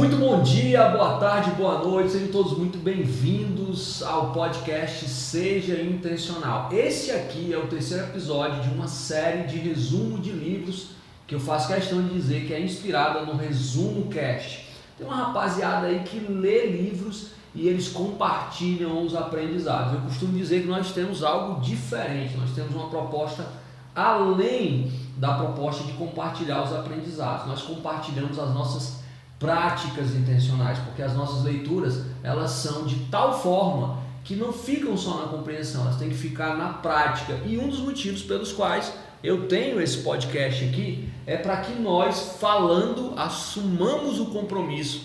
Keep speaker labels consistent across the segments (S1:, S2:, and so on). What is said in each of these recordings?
S1: Muito bom dia, boa tarde, boa noite, sejam todos muito bem-vindos ao podcast Seja Intencional. Esse aqui é o terceiro episódio de uma série de resumo de livros que eu faço questão de dizer que é inspirada no Resumo Cast. Tem uma rapaziada aí que lê livros e eles compartilham os aprendizados. Eu costumo dizer que nós temos algo diferente, nós temos uma proposta além da proposta de compartilhar os aprendizados. Nós compartilhamos as nossas práticas intencionais, porque as nossas leituras, elas são de tal forma que não ficam só na compreensão, elas têm que ficar na prática. E um dos motivos pelos quais eu tenho esse podcast aqui é para que nós, falando, assumamos o compromisso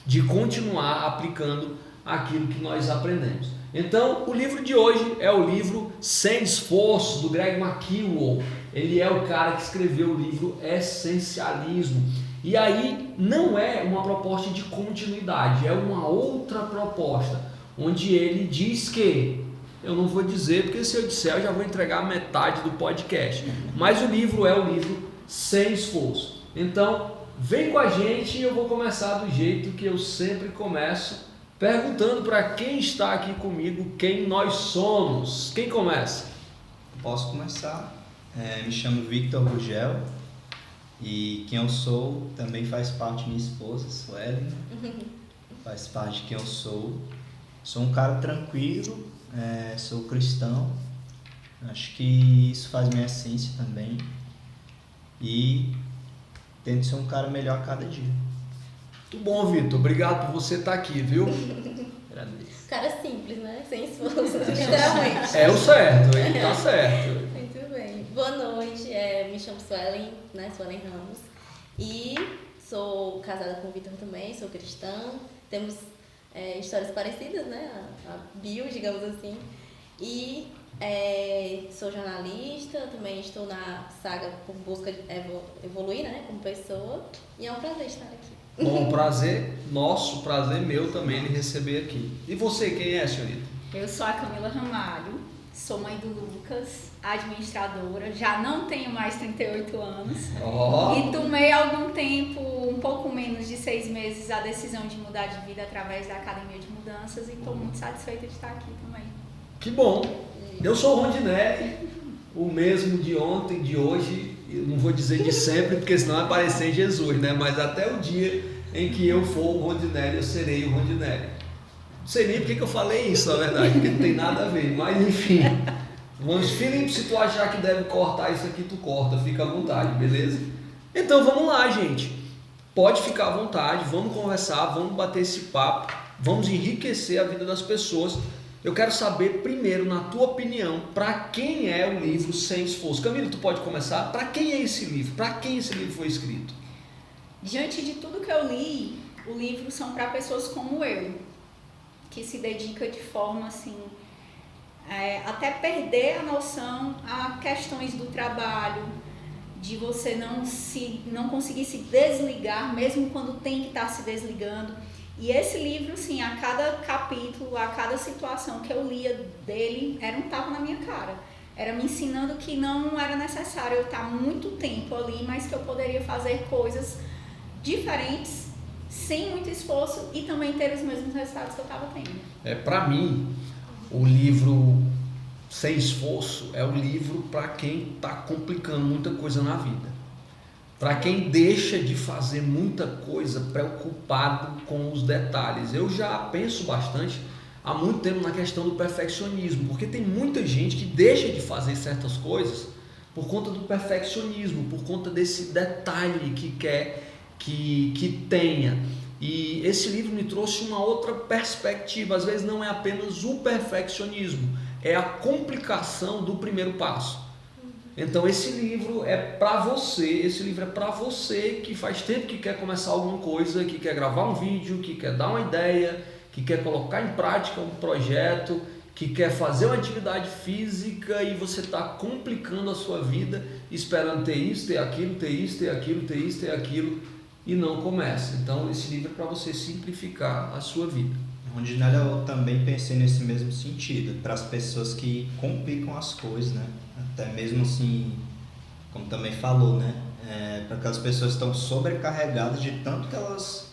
S1: de continuar aplicando aquilo que nós aprendemos. Então, o livro de hoje é o livro Sem Esforço, do Greg McKeown. Ele é o cara que escreveu o livro Essencialismo. E aí não é uma proposta de continuidade, é uma outra proposta, onde ele diz que, eu não vou dizer, porque se eu disser eu já vou entregar metade do podcast, mas o livro é o livro Sem Esforço. Então, vem com a gente e eu vou começar do jeito que eu sempre começo, perguntando para quem está aqui comigo quem nós somos. Quem começa?
S2: Posso começar. Me chamo Victor Gugel. E quem eu sou também faz parte de minha esposa, Suelen, faz parte de quem eu sou. Sou um cara tranquilo, sou cristão, acho que isso faz minha essência também. E tento ser um cara melhor a cada dia.
S1: Muito bom, Vitor, obrigado por você estar aqui, viu?
S2: Agradeço.
S3: Cara simples, né? Sem esforço, literalmente.
S1: É o certo, ele tá certo.
S3: Muito bem. Boa noite, me chamo Suelen, né? Suelen Ramos. E sou casada com o Vitor também, sou cristã. Temos histórias parecidas, né? A bio, digamos assim. E sou jornalista, também estou na saga por busca de evoluir, né? Como pessoa. E é um prazer estar aqui.
S1: Bom, prazer nosso, prazer meu também lhe receber aqui. E você, quem é, senhorita?
S4: Eu sou a Camila Ramalho, sou mãe do Lucas, administradora, já não tenho mais 38 anos e tomei há algum tempo, um pouco menos de 6 meses, a decisão de mudar de vida através da Academia de Mudanças e estou muito satisfeita de estar aqui também.
S1: Que bom! Eu sou o Rondinelli, o mesmo de ontem, de hoje, eu não vou dizer de sempre, porque senão vai parecer Jesus, né? Mas até o dia em que eu for o Rondinelli, eu serei o Rondinelli. Não sei nem porque que eu falei isso, na verdade, porque não tem nada a ver, mas enfim. Felipe, se tu achar que deve cortar isso aqui, tu corta, fica à vontade, beleza? Então vamos lá, gente. Pode ficar à vontade, vamos conversar, vamos bater esse papo, vamos enriquecer a vida das pessoas. Eu quero saber primeiro, na tua opinião, para quem é o livro Sem Esforço? Camilo, tu pode começar? Para quem é esse livro? Para quem esse livro foi escrito?
S4: Diante de tudo que eu li, o livro são para pessoas como eu, que se dedica de forma assim, até perder a noção a questões do trabalho, de você não conseguir se desligar, mesmo quando tem que estar se desligando. E esse livro, assim, a cada capítulo, a cada situação que eu lia dele, era um tapa na minha cara. Era me ensinando que não era necessário eu estar muito tempo ali, mas que eu poderia fazer coisas diferentes, sem muito esforço e também ter os mesmos resultados que eu estava tendo.
S1: Para mim, o livro Sem Esforço é o livro para quem está complicando muita coisa na vida. Para quem deixa de fazer muita coisa preocupado com os detalhes. Eu já penso bastante há muito tempo na questão do perfeccionismo, porque tem muita gente que deixa de fazer certas coisas por conta do perfeccionismo, por conta desse detalhe que quer que tenha. E esse livro me trouxe uma outra perspectiva. Às vezes não é apenas o perfeccionismo, é a complicação do primeiro passo. Então esse livro é para você, que faz tempo que quer começar alguma coisa, que quer gravar um vídeo, que quer dar uma ideia, que quer colocar em prática um projeto, que quer fazer uma atividade física e você está complicando a sua vida, esperando ter isso, ter aquilo, ter isso, ter aquilo, ter isso, ter aquilo e não começa. Então esse livro é para você simplificar a sua vida.
S2: Rondinelli, eu também pensei nesse mesmo sentido, para as pessoas que complicam as coisas, né? Até mesmo assim, como também falou, né? Para aquelas pessoas que estão sobrecarregadas de tanto que elas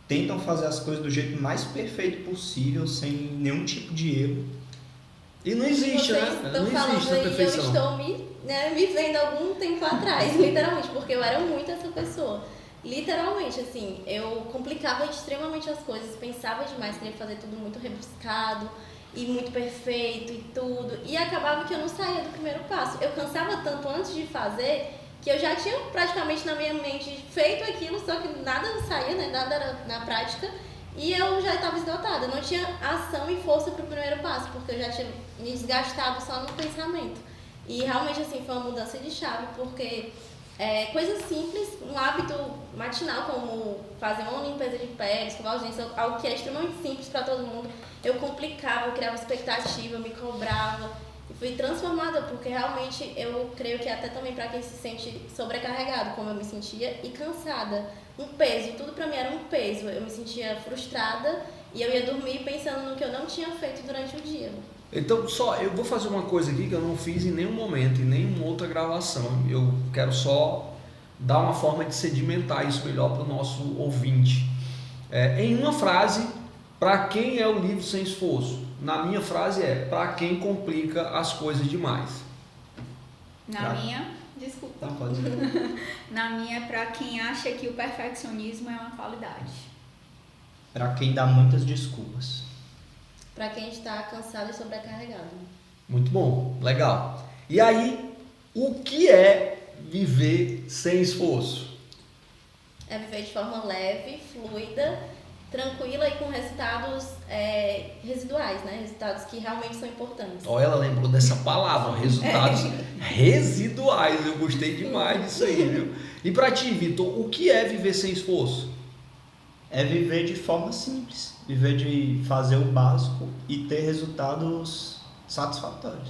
S2: tentam fazer as coisas do jeito mais perfeito possível, sem nenhum tipo de erro.
S1: E não existe, né?
S3: Não existe a perfeição. Eu estou me vendo algum tempo atrás, literalmente, porque eu era muito essa pessoa. Literalmente, assim, eu complicava extremamente as coisas, pensava demais, queria fazer tudo muito rebuscado e muito perfeito e tudo. E acabava que eu não saía do primeiro passo. Eu cansava tanto antes de fazer que eu já tinha praticamente na minha mente feito aquilo, só que nada saía, né? Nada era na prática. E eu já estava esgotada, não tinha ação e força para o primeiro passo, porque eu já tinha me desgastado só no pensamento. E realmente, assim, foi uma mudança de chave, porque coisas simples, um hábito matinal, como fazer uma limpeza de pele, escovar os dentes, algo que é extremamente simples para todo mundo, eu complicava, eu criava expectativa, eu me cobrava. E fui transformada, porque realmente eu creio que até também para quem se sente sobrecarregado, como eu me sentia, e cansada. Um peso, tudo pra mim era um peso. Eu me sentia frustrada e eu ia dormir pensando no que eu não tinha feito durante o dia.
S1: Então, eu vou fazer uma coisa aqui que eu não fiz em nenhum momento, em nenhuma outra gravação. Eu quero só dar uma forma de sedimentar isso melhor para o nosso ouvinte. Em uma frase, para quem é o livro sem esforço? Na minha frase para quem complica as coisas demais.
S4: Desculpa.
S2: Não, pode dizer.
S4: Na minha, para quem acha que o perfeccionismo é uma qualidade.
S2: Para quem dá muitas desculpas.
S3: Para quem está cansado e sobrecarregado.
S1: Muito bom, legal. E aí, o que é viver sem esforço?
S3: É viver de forma leve, fluida, tranquila e com resultados residuais, né? Resultados que realmente são importantes.
S1: Ela lembrou dessa palavra, resultados residuais. Eu gostei demais disso aí, viu? E para ti, Vitor, o que é viver sem esforço?
S2: É viver de forma simples, viver de fazer o básico e ter resultados satisfatórios.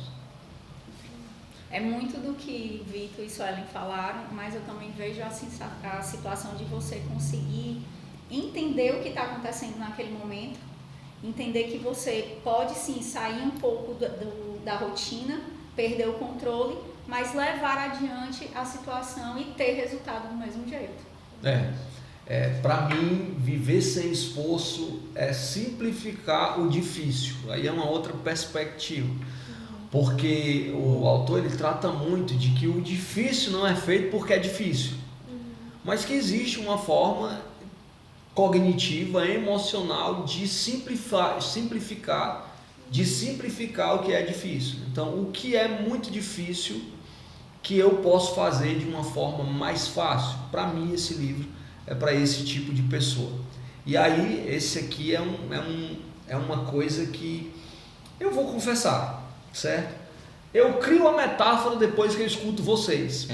S4: É muito do que Vitor e Suelen falaram, mas eu também vejo a situação de você conseguir entender o que está acontecendo naquele momento, entender que você pode sim sair um pouco da rotina, perder o controle, mas levar adiante a situação e ter resultado do mesmo jeito.
S1: Para mim, viver sem esforço é simplificar o difícil. Aí é uma outra perspectiva. Porque o autor ele trata muito de que o difícil não é feito porque é difícil. Mas que existe uma forma cognitiva, emocional de simplificar o que é difícil. Então, o que é muito difícil que eu posso fazer de uma forma mais fácil? Para mim, esse livro é para esse tipo de pessoa. E aí, esse aqui é uma coisa que eu vou confessar, certo? Eu crio a metáfora depois que eu escuto vocês.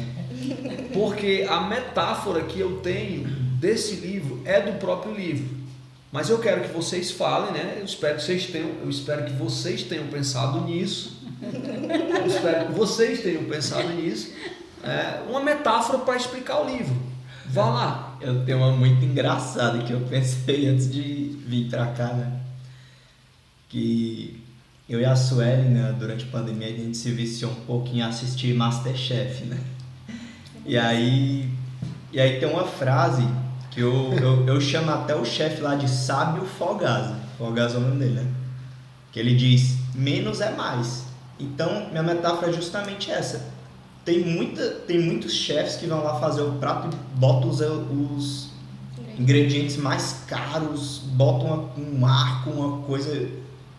S1: Porque a metáfora que eu tenho desse livro é do próprio livro. Mas eu quero que vocês falem, né? Eu espero que vocês tenham pensado nisso. Uma metáfora para explicar o livro. Vá lá.
S2: Eu tenho uma muito engraçada que eu pensei antes de vir pra cá, né? Que eu e a Sueli, né, durante a pandemia, a gente se viciou um pouco em assistir Masterchef, né? E aí tem uma frase que eu chamo até o chefe lá de Sábio Fogaça. Fogaça é o nome dele, né? Que ele diz, menos é mais. Então, minha metáfora é justamente essa. Tem muitos chefes que vão lá fazer o prato e botam os ingredientes mais caros, botam um arco, uma coisa,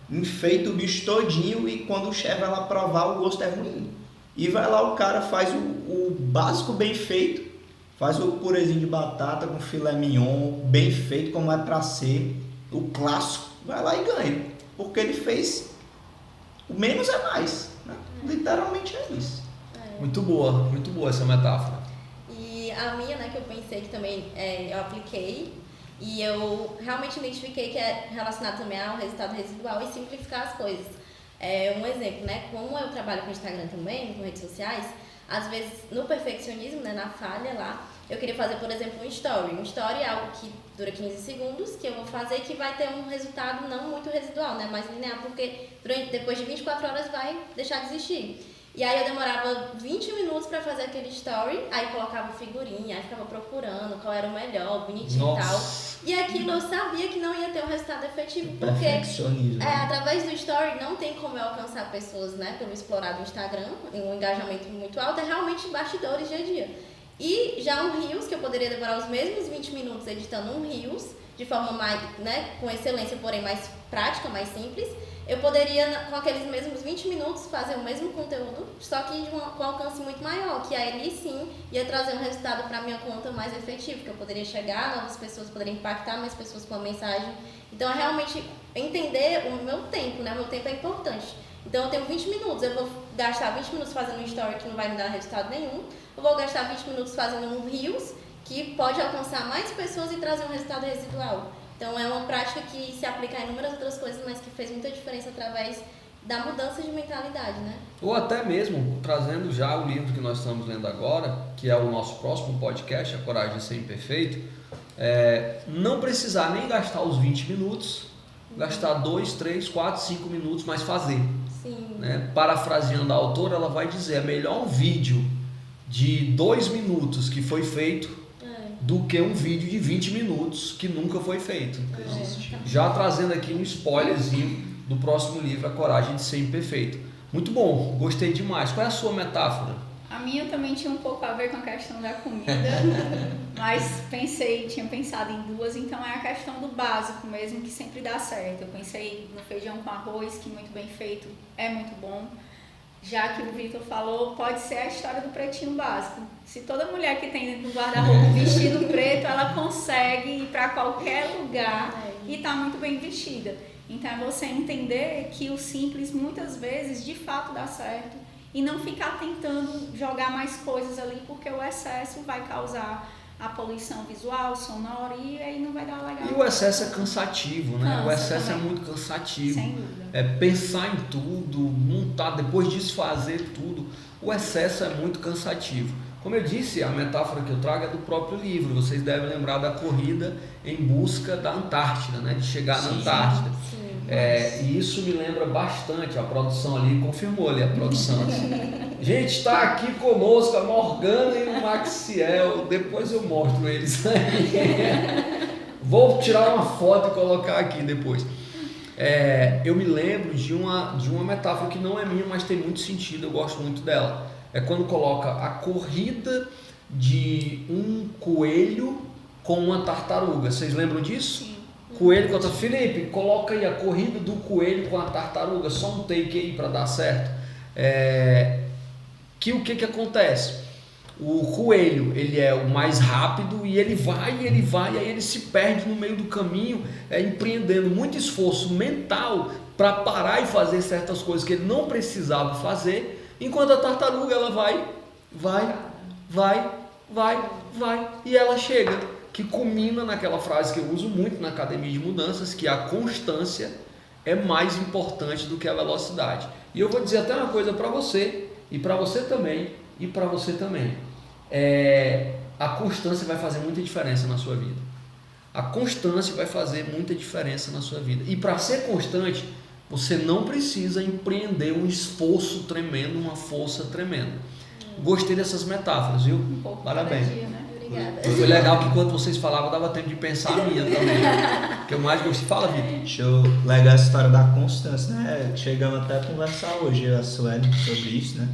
S2: enfeita o bicho todinho e quando o chefe vai lá provar, o gosto é ruim. E vai lá o cara, faz o básico bem feito, faz o purezinho de batata com filé mignon, bem feito como é pra ser, o clássico, vai lá e ganha. Porque ele fez o menos é mais, né? Literalmente é isso.
S1: Muito boa essa metáfora.
S3: E a minha, né, que eu pensei que também eu apliquei e eu realmente identifiquei que é relacionado também ao resultado residual e simplificar as coisas. Um exemplo, né, como eu trabalho com Instagram também, com redes sociais, às vezes no perfeccionismo, né, na falha lá, eu queria fazer, por exemplo, um story. Um story é algo que dura 15 segundos, que eu vou fazer e que vai ter um resultado não muito residual, né, mais linear, porque depois de 24 horas vai deixar de existir. E aí eu demorava 20 minutos pra fazer aquele story, aí colocava figurinha, aí ficava procurando qual era o melhor, bonitinho e tal. E aquilo eu sabia que não ia ter um resultado efetivo, porque através do story não tem como eu alcançar pessoas, né, pelo explorar do Instagram, um engajamento muito alto, é realmente bastidores dia a dia. E já um Reels, que eu poderia demorar os mesmos 20 minutos editando um Reels, de forma mais, né, com excelência, porém mais prática, mais simples, eu poderia, com aqueles mesmos 20 minutos, fazer o mesmo conteúdo, só que com um alcance muito maior, que aí sim ia trazer um resultado para minha conta mais efetivo, que eu poderia chegar a novas pessoas, poderia impactar mais pessoas com a mensagem. Então, é realmente entender o meu tempo, né? O meu tempo é importante. Então, eu tenho 20 minutos, eu vou gastar 20 minutos fazendo um story que não vai me dar resultado nenhum, eu vou gastar 20 minutos fazendo um Reels, que pode alcançar mais pessoas e trazer um resultado residual. Então, é uma prática que se aplica a inúmeras outras coisas, mas que fez muita diferença através da mudança de mentalidade, né?
S1: Ou até mesmo, trazendo já o livro que nós estamos lendo agora, que é o nosso próximo podcast, A Coragem de Ser Imperfeito, não precisar nem gastar os 20 minutos, gastar 2, 3, 4, 5 minutos, mas fazer.
S3: Sim.
S1: Né? Parafraseando a autora, ela vai dizer, é melhor um vídeo de 2 minutos que foi feito do que um vídeo de 20 minutos que nunca foi feito. Já trazendo aqui um spoilerzinho do próximo livro, A Coragem de Ser Imperfeito. Muito bom, gostei demais. Qual é a sua metáfora?
S4: A minha também tinha um pouco a ver com a questão da comida, mas tinha pensado em duas, então é a questão do básico mesmo, que sempre dá certo. Eu pensei no feijão com arroz, que muito bem feito é muito bom. Já que o Vitor falou, pode ser a história do pretinho básico. Se toda mulher que tem dentro do guarda-roupa um vestido preto, ela consegue ir para qualquer lugar e está muito bem vestida. Então é você entender que o simples muitas vezes de fato dá certo e não ficar tentando jogar mais coisas ali, porque o excesso vai causar a poluição visual, sonora, e aí não vai dar legal.
S1: E o excesso é cansativo, né? O excesso também é muito cansativo.
S4: Sem dúvida.
S1: É pensar em tudo, montar, depois desfazer tudo. O excesso é muito cansativo. Como eu disse, a metáfora que eu trago é do próprio livro. Vocês devem lembrar da corrida em busca da Antártida, né? De chegar na Antártida.
S3: Sim.
S1: E isso me lembra bastante, a produção ali confirmou ali a produção. Gente, está aqui conosco a Morgana e o Maxiel, depois eu mostro eles aí. Vou tirar uma foto e colocar aqui depois. Eu me lembro de uma metáfora que não é minha, mas tem muito sentido, eu gosto muito dela. É quando coloca a corrida de um coelho com uma tartaruga. Vocês lembram disso?
S4: Sim.
S1: Coelho contra Felipe, coloca aí a corrida do coelho com a tartaruga, só um take aí para dar certo. O que acontece? O coelho, ele é o mais rápido e ele vai, aí ele se perde no meio do caminho, empreendendo muito esforço mental para parar e fazer certas coisas que ele não precisava fazer, enquanto a tartaruga ela vai e ela chega. Que culmina naquela frase que eu uso muito na Academia de Mudanças, que a constância é mais importante do que a velocidade. E eu vou dizer até uma coisa para você, e para você também, e para você também. A constância vai fazer muita diferença na sua vida. A constância vai fazer muita diferença na sua vida. E para ser constante, você não precisa empreender um esforço tremendo, uma força tremenda. Gostei dessas metáforas, viu?
S4: Um pouco
S1: Parabéns.
S4: cada dia, né?
S3: Obrigada.
S1: Foi legal que enquanto vocês falavam, dava tempo de pensar a minha também. Que eu mais gostei. Fala, Vitor.
S2: Show. Legal a história da constância, né? Chegamos até a conversar hoje, a Sueli, sobre isso, né?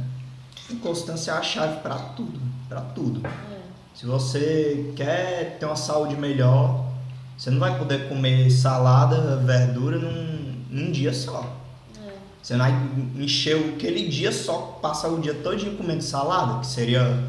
S2: A constância é a chave para tudo, para tudo. Se você quer ter uma saúde melhor, você não vai poder comer salada, verdura num dia só. Você vai encher aquele dia só, passar o dia todinho comendo salada, que seria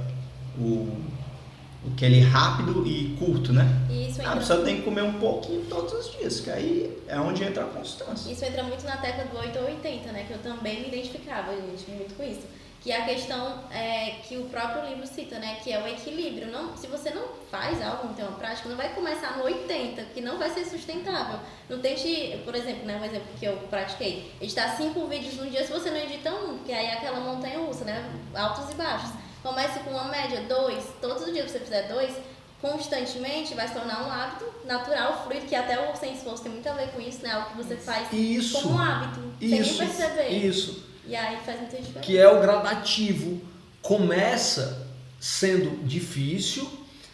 S2: aquele rápido e curto, né?
S3: Isso
S2: A pessoa tem que comer um pouquinho todos os dias, que aí é onde entra a constância.
S3: Isso entra muito na tecla do 8 ou 80, né? Que eu também me identificava, gente, muito com isso. Que é a questão que o próprio livro cita, né? Que é o equilíbrio. Se você não faz algo, não tem uma prática, não vai começar no 80, que não vai ser sustentável. Não tente, por exemplo, né? Um exemplo que eu pratiquei. Editar 5 vídeos num dia, se você não edita um, que aí é aquela montanha russa, né? Altos e baixos. Comece com uma média, 2. Todos os dias que você fizer 2, constantemente vai se tornar um hábito natural, fluido, que até o sem esforço tem muito a ver com isso, né? Algo que você faz como um hábito, sem nem perceber.
S1: Isso.
S3: E aí faz muita diferença.
S1: Que é o gradativo. Começa sendo difícil,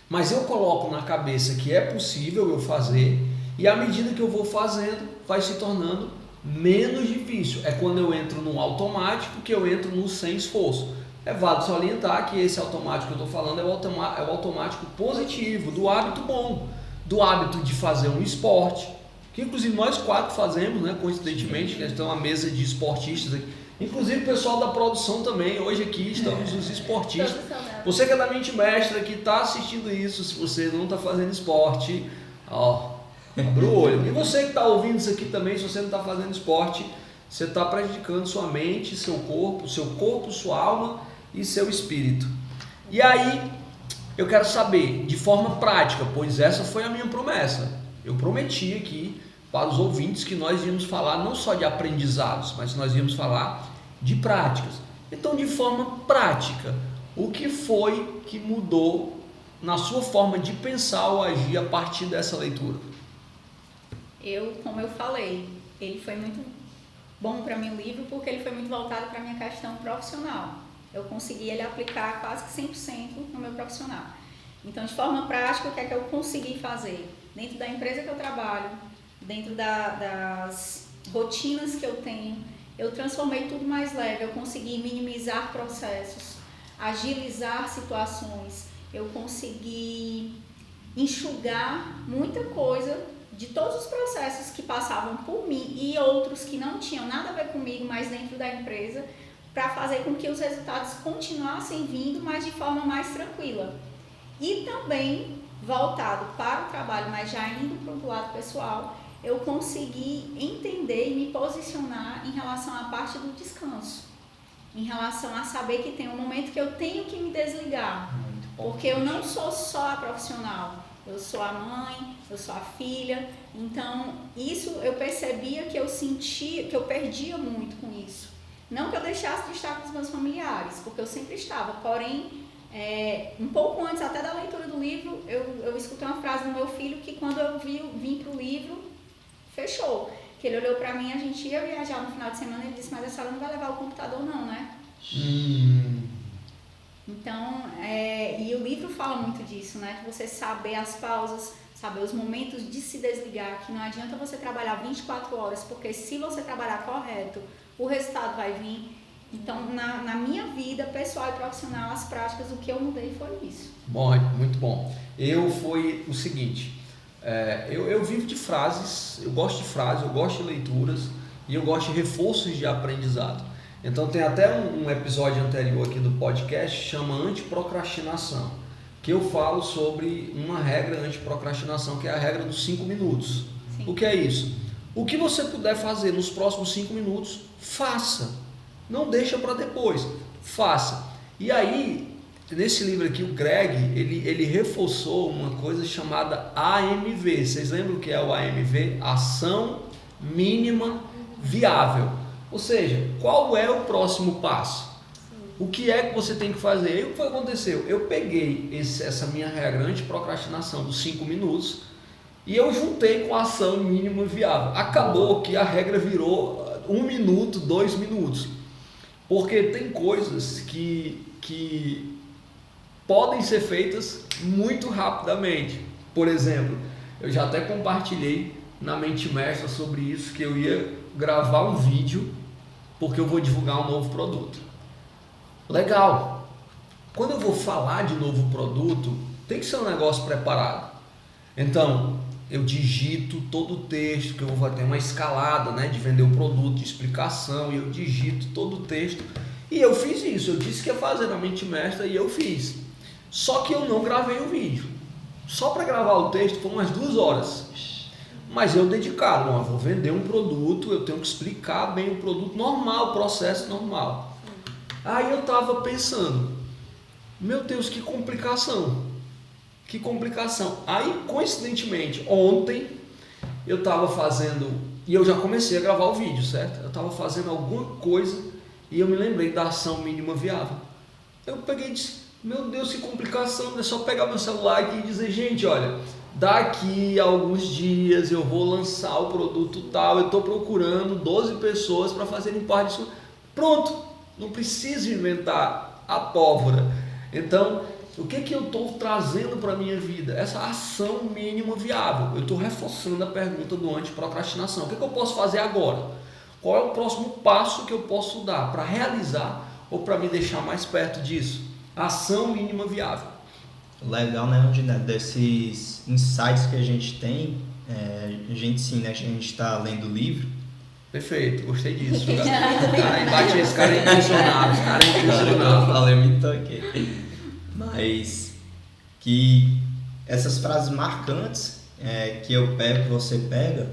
S1: mas eu coloco na cabeça que é possível eu fazer, e à medida que eu vou fazendo, vai se tornando menos difícil. É quando eu entro no automático que eu entro no sem esforço. É válido salientar que esse automático que eu estou falando é o automático positivo, do hábito bom, do hábito de fazer um esporte, que inclusive nós 4 fazemos, né, coincidentemente, que a gente tem uma mesa de esportistas aqui. Inclusive o pessoal da produção também, hoje aqui estamos os esportistas. Você que é da Mente Mestra, que está assistindo isso, se você não está fazendo esporte, ó, abre o olho. E você que está ouvindo isso aqui também, se você não está fazendo esporte, você está prejudicando sua mente, seu corpo, sua alma e seu espírito. E aí, eu quero saber, de forma prática, pois essa foi a minha promessa. Eu prometi aqui para os ouvintes que nós íamos falar não só de aprendizados, mas nós íamos falar de práticas. Então, de forma prática, o que foi que mudou na sua forma de pensar ou agir a partir dessa leitura?
S4: Como eu falei, ele foi muito bom para mim o livro porque ele foi muito voltado para a minha questão profissional. Eu consegui ele aplicar quase que 100% no meu profissional. Então, de forma prática, o que é que eu consegui fazer? Dentro da empresa que eu trabalho, dentro das rotinas que eu tenho, eu transformei tudo mais leve. Eu consegui minimizar processos, agilizar situações, eu consegui enxugar muita coisa de todos os processos que passavam por mim e outros que não tinham nada a ver comigo, mas dentro da empresa, para fazer com que os resultados continuassem vindo, mas de forma mais tranquila. E também, voltado para o trabalho, mas já indo para o lado pessoal, eu consegui entender e me posicionar em relação à parte do descanso. Em relação a saber que tem um momento que eu tenho que me desligar. Porque eu não sou só a profissional. Eu sou a mãe, eu sou a filha. Então, isso eu percebia que eu sentia, que eu perdia muito com isso. Não que eu deixasse de estar com os meus familiares, porque eu sempre estava. Porém, um pouco antes até da leitura do livro, eu escutei uma frase do meu filho que quando eu vim para o livro, fechou. Que ele olhou para mim, a gente ia viajar no final de semana, ele disse, mas a senhora não vai levar o computador não, né? Então, e o livro fala muito disso, né? De você saber as pausas, saber os momentos de se desligar, que não adianta você trabalhar 24 horas, porque se você trabalhar correto, o resultado vai vir. Então, na minha vida pessoal e profissional, as práticas, o que eu mudei foi isso.
S1: Bom, muito bom. Foi o seguinte, eu vivo de frases, eu gosto de frases, eu gosto de leituras e eu gosto de reforços de aprendizado. Então tem até um episódio anterior aqui do podcast, chama Antiprocrastinação, que eu falo sobre uma regra antiprocrastinação, que é a regra dos 5 minutos. Sim. O que é isso? O que você puder fazer nos próximos 5 minutos, faça. Não deixa para depois, faça. E aí, nesse livro aqui, o Greg, ele reforçou uma coisa chamada AMV. Vocês lembram o que é o AMV? Ação Mínima Viável. Ou seja, qual é o próximo passo? O que é que você tem que fazer? E o que aconteceu? Eu peguei essa minha regra anti-procrastinação dos 5 minutos e eu juntei com a ação mínima viável. Acabou que a regra virou 1 minuto, 2 minutos. Porque tem coisas que podem ser feitas muito rapidamente. Por exemplo, eu já até compartilhei na Mente Mestra sobre isso, que eu ia gravar um vídeo porque eu vou divulgar um novo produto. Legal. Quando eu vou falar de novo produto, tem que ser um negócio preparado. Então, eu digito todo o texto, que eu vou ter uma escalada, né, de vender o produto, de explicação, e eu digito todo o texto. E eu fiz isso, eu disse que ia fazer na Mente Mestra e eu fiz. Só que eu não gravei o vídeo. Só para gravar o texto foram umas 2 horas. Mas eu dedicado, eu vou vender um produto, eu tenho que explicar bem o produto normal, o processo normal. Aí eu estava pensando, meu Deus, que complicação. Que complicação. Aí, coincidentemente, ontem eu estava fazendo, e eu já comecei a gravar o vídeo, certo? Eu estava fazendo alguma coisa e eu me lembrei da ação mínima viável. Eu peguei e disse, meu Deus, que complicação, é só pegar meu celular aqui e dizer, gente, olha, daqui a alguns dias eu vou lançar o produto tal, eu estou procurando 12 pessoas para fazerem parte disso. Pronto, não preciso inventar a pólvora. Então, o que eu estou trazendo para a minha vida? Essa ação mínima viável. Eu estou reforçando a pergunta do anti-procrastinação. O que eu posso fazer agora? Qual é o próximo passo que eu posso dar para realizar ou para me deixar mais perto disso? Ação mínima viável.
S2: Legal, né, desses insights que a gente tem, a gente sim, né, a gente está lendo o livro.
S1: Perfeito, gostei disso. Esse cara é intencionado,
S2: Eu falei, me toquei. Mas que essas frases marcantes que eu pego, que você pega,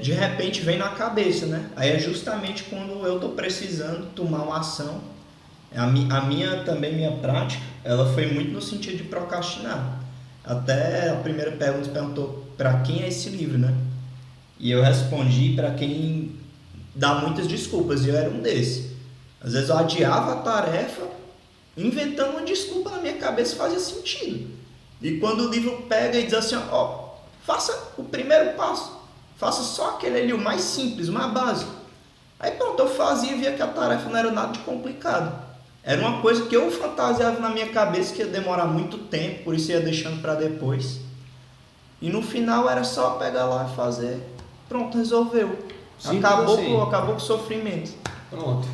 S2: de repente vem na cabeça, né? Aí é justamente quando eu estou precisando tomar uma ação. A minha prática, ela foi muito no sentido de procrastinar. Até a primeira pergunta perguntou para quem é esse livro, né? E eu respondi para quem dá muitas desculpas, e eu era um desses. Às vezes eu adiava a tarefa, inventando uma desculpa na minha cabeça, fazia sentido. E quando o livro pega e diz assim, ó, faça o primeiro passo, faça só aquele ali, o mais simples, o mais básico. Aí pronto, eu fazia e via que a tarefa não era nada de complicado. Era uma coisa que eu fantasiava na minha cabeça que ia demorar muito tempo, por isso ia deixando para depois. E no final era só pegar lá e fazer. Pronto, resolveu. Acabou com o sofrimento.
S1: Pronto.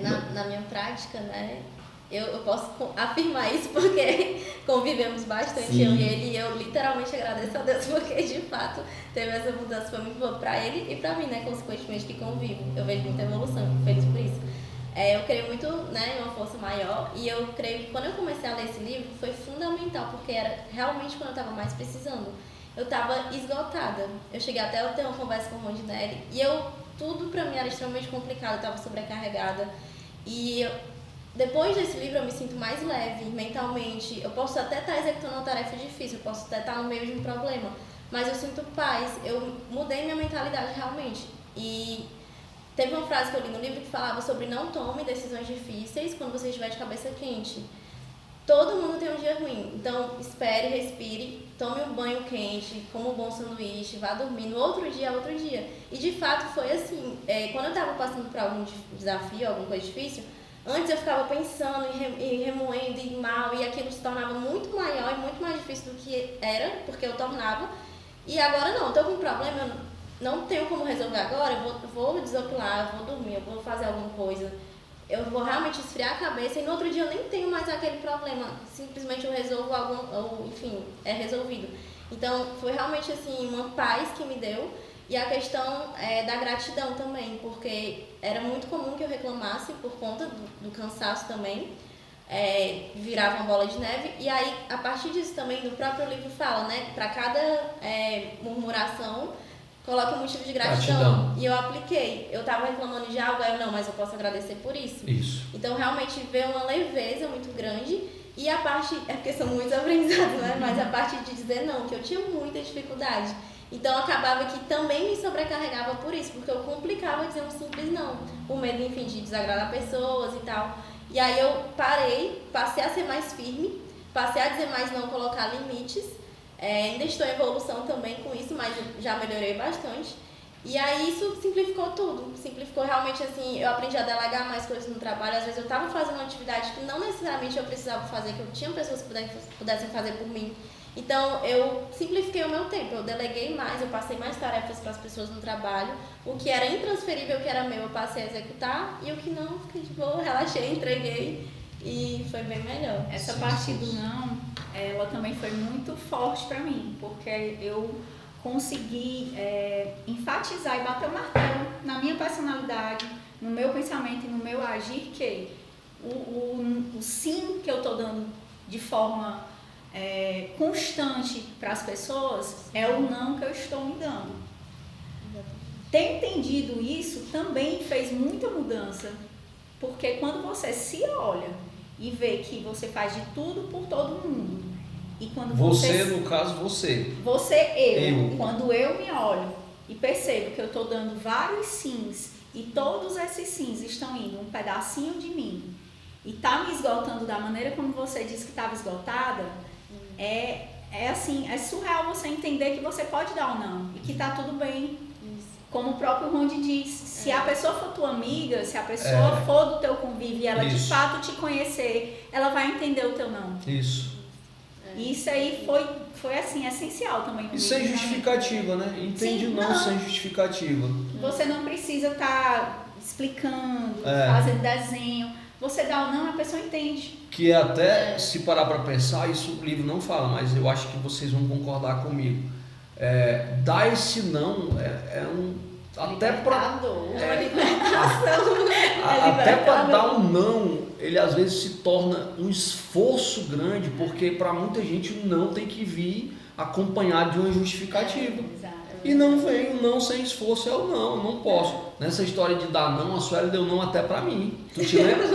S3: Na minha prática, né, eu posso afirmar isso porque convivemos bastante,
S2: Sim.
S3: eu e ele, e eu literalmente agradeço a Deus porque de fato teve essa mudança, foi muito boa pra ele e pra mim, né, consequentemente que convivo. Eu vejo muita evolução, fico feliz por isso. Eu creio muito, né, em uma força maior, e eu creio que quando eu comecei a ler esse livro foi fundamental, porque era realmente quando eu estava mais precisando. Eu estava esgotada. Eu cheguei até a ter uma conversa com o Rondinelli e tudo pra mim era extremamente complicado, eu estava sobrecarregada. E depois desse livro eu me sinto mais leve mentalmente. Eu posso até estar executando uma tarefa difícil, eu posso até estar no meio de um problema, mas eu sinto paz, eu mudei minha mentalidade realmente. E teve uma frase que eu li no livro que falava sobre não tome decisões difíceis quando você estiver de cabeça quente. Todo mundo tem um dia ruim, então espere, respire, tome um banho quente, coma um bom sanduíche, vá dormir. No outro dia é outro dia. E de fato foi assim, quando eu estava passando por algum desafio, alguma coisa difícil, antes eu ficava pensando e remoendo e mal, e aquilo se tornava muito maior e muito mais difícil do que era, porque eu tornava. E agora não, estou com um problema, eu não tenho como resolver agora, eu vou desopilar, eu vou dormir, eu vou fazer alguma coisa. Eu vou realmente esfriar a cabeça e no outro dia eu nem tenho mais aquele problema. Simplesmente eu resolvo enfim, é resolvido. Então foi realmente assim uma paz que me deu. E a questão da gratidão também, porque era muito comum que eu reclamasse por conta do cansaço também. Virava uma bola de neve. E aí, a partir disso também, no próprio livro fala, né? Para cada murmuração, coloca um motivo de gratidão. E eu apliquei. Eu tava reclamando de algo, aí mas eu posso agradecer por isso.
S1: Isso.
S3: Então, realmente, veio uma leveza muito grande. E a parte, porque são muitos aprendizados, né? Mas a parte de dizer não, que eu tinha muita dificuldade. Então, acabava que também me sobrecarregava por isso, porque eu complicava dizer um simples não. Por medo, enfim, de desagradar pessoas e tal. E aí eu passei a ser mais firme, passei a dizer mais não, colocar limites. Ainda estou em evolução também com isso, mas já melhorei bastante. E aí isso simplificou tudo. Simplificou realmente assim, eu aprendi a delegar mais coisas no trabalho. Às vezes eu estava fazendo uma atividade que não necessariamente eu precisava fazer, que eu tinha pessoas que pudessem fazer por mim. Então eu simplifiquei o meu tempo, eu deleguei mais, eu passei mais tarefas para as pessoas no trabalho. O que era intransferível, o que era meu, eu passei a executar. E o que não, fiquei de boa, relaxei, entreguei. E foi bem melhor.
S4: Essa parte do não, ela também foi muito forte para mim, porque eu consegui enfatizar e bater o martelo na minha personalidade, no meu pensamento e no meu agir, que o sim que eu estou dando de forma constante para as pessoas é o não que eu estou me dando. Ter entendido isso também fez muita mudança, porque quando você se olha e vê que você faz de tudo por todo mundo, e quando
S1: no caso, você.
S4: Eu. Quando eu me olho e percebo que eu estou dando vários sims e todos esses sims estão indo um pedacinho de mim e tá me esgotando da maneira como você disse que estava esgotada, assim, é surreal você entender que você pode dar ou não e que tá tudo bem. Como o próprio Ronde diz, se a pessoa for tua amiga, se a pessoa for do teu convívio e ela de fato te conhecer, ela vai entender o teu não.
S1: Isso.
S4: Isso aí foi assim, essencial também.
S1: E sem justificativa, né? Entende o não sem justificativa.
S4: Você não precisa estar explicando, fazendo desenho. Você dá o não, a pessoa entende.
S1: Que até, se parar para pensar, isso o livro não fala, mas eu acho que vocês vão concordar comigo. Dar esse não é um... Até para dar um não, ele às vezes se torna um esforço grande, porque para muita gente o não tem que vir acompanhado de uma justificativa. E não vem, o não sem esforço é o não, eu não posso. Nessa história de dar não, a Sueli deu não até para mim. Tu te lembra?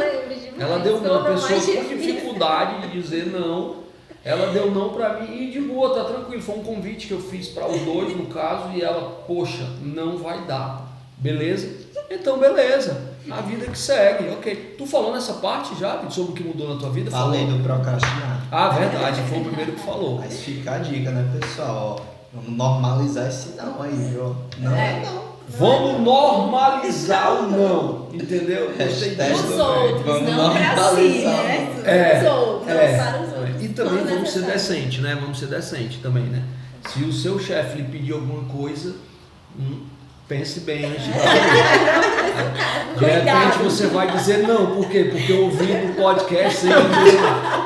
S1: Ela deu não, a pessoa com dificuldade de dizer não. Ela deu não pra mim e de boa, tá tranquilo. Foi um convite que eu fiz para os dois, no caso, e ela, poxa, não vai dar. Beleza? Então, beleza. A vida que segue, ok. Tu falou nessa parte já, sobre o que mudou na tua vida?
S2: Falei do procrastinar.
S1: Ah, verdade, foi o primeiro que falou.
S2: Mas fica a dica, né, pessoal? Vamos normalizar esse não aí, viu? Não é não.
S1: Vamos normalizar o não, entendeu?
S3: Os outros, não pra si, né? Os outros, para os outros.
S1: E também vamos ser decentes, né? Vamos ser decentes também, né? Se o seu chefe lhe pedir alguma coisa, pense bem antes de fazer. De repente você vai dizer não, por quê? Porque eu ouvi no podcast sem dizer.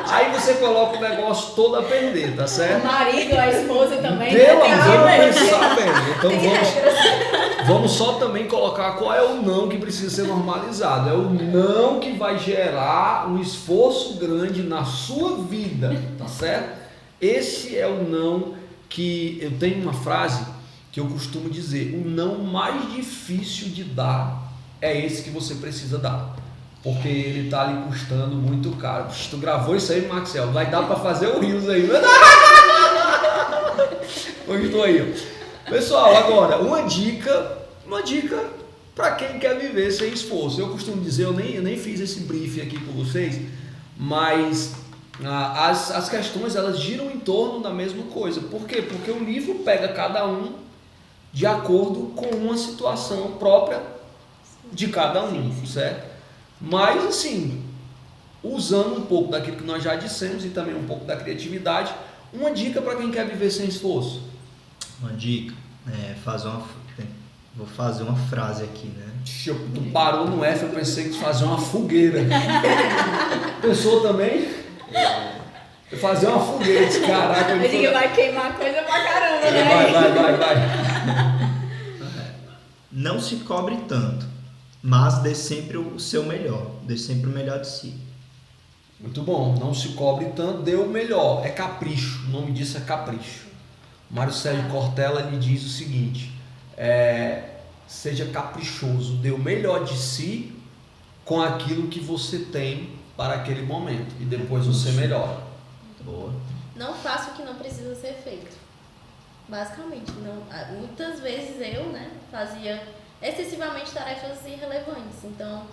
S1: Aí você coloca o negócio todo a perder, tá certo?
S4: O marido, a esposa também.
S1: Vamos pensar bem. Então vamos só também colocar qual é o não que precisa ser normalizado. É o não que vai gerar um esforço grande na sua vida, tá certo? Esse é o não que eu tenho uma frase que eu costumo dizer: o não mais difícil de dar é esse que você precisa dar, porque ele tá ali custando muito caro. Tu gravou isso aí, Maxel? Vai dar para fazer o rios aí, não é? Gostou aí? Pessoal, agora uma dica para quem quer viver sem esforço. Eu costumo dizer, eu nem fiz esse briefing aqui com vocês, mas as questões elas giram em torno da mesma coisa. Por quê? Porque o livro pega cada um de acordo com uma situação própria de cada um, certo? Mas assim, usando um pouco daquilo que nós já dissemos e também um pouco da criatividade, uma dica para quem quer viver sem esforço.
S2: Uma dica, vou fazer uma frase aqui, né?
S1: Tu parou no F, eu pensei que tu fazia uma fogueira. Pensou também? Fazer uma fogueira, esse caraca.
S4: Ele que vai queimar coisa pra caramba, né?
S1: Vai.
S2: Não se cobre tanto, mas dê sempre o seu melhor, dê sempre o melhor de si.
S1: Muito bom, não se cobre tanto, dê o melhor, é capricho, o nome disso é capricho. Mário Sérgio Cortella lhe diz o seguinte: seja caprichoso, dê o melhor de si com aquilo que você tem para aquele momento e depois você melhora.
S2: Boa.
S3: Não faça o que não precisa ser feito. Basicamente, não. Muitas vezes eu, fazia excessivamente tarefas irrelevantes. Então,